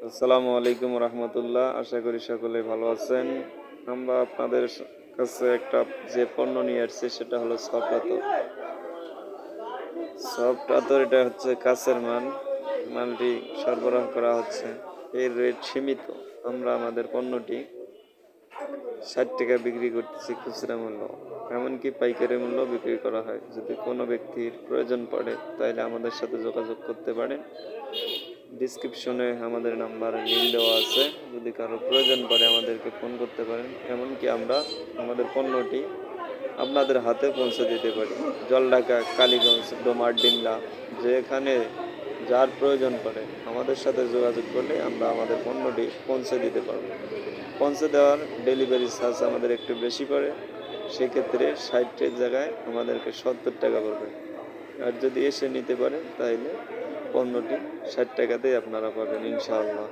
আসসালামু আলাইকুম রহমতুল্লাহ। আশা করি সকলে ভালো আছেন। আমরা আপনাদের কাছে একটা যে পণ্য নিয়ে আসছি সেটা হলো সফট আতর। সফট আতর এটা হচ্ছে কাচের মালটি সরবরাহ করা হচ্ছে। এর রেট সীমিত। আমরা আমাদের পণ্যটি 60 টাকা বিক্রি করতেছি খুচরা মূল্য, এমনকি পাইকারি মূল্য বিক্রি করা হয়। যদি কোনো ব্যক্তির প্রয়োজন পড়ে তাহলে আমাদের সাথে যোগাযোগ করতে পারেন। ডিসক্রিপশনে আমাদের নাম্বার লিঙ্ক দেওয়া আছে। যদি কারো প্রয়োজন পড়ে আমাদেরকে ফোন করতে পারেন। এমনকি আমরা আমাদের পণ্যটি আপনাদের হাতে পৌঁছে দিতে পারি। জলঢাকা, কালীগঞ্জ, ডোমারডিঙ্গা, যেখানে যার প্রয়োজন পড়ে আমাদের সাথে যোগাযোগ করলে আমরা আমাদের পণ্যটি পৌঁছে দিতে পারব। পৌঁছে দেওয়ার ডেলিভারি চার্জ আমাদের একটু বেশি পড়ে। সেক্ষেত্রে 60-এর জায়গায় আমাদেরকে 70 টাকা পড়বে। আর যদি এসে নিতে পারেন তাহলে পণ্যটি 60 টাকাতেই আপনারা পাবেন ইনশাআল্লাহ।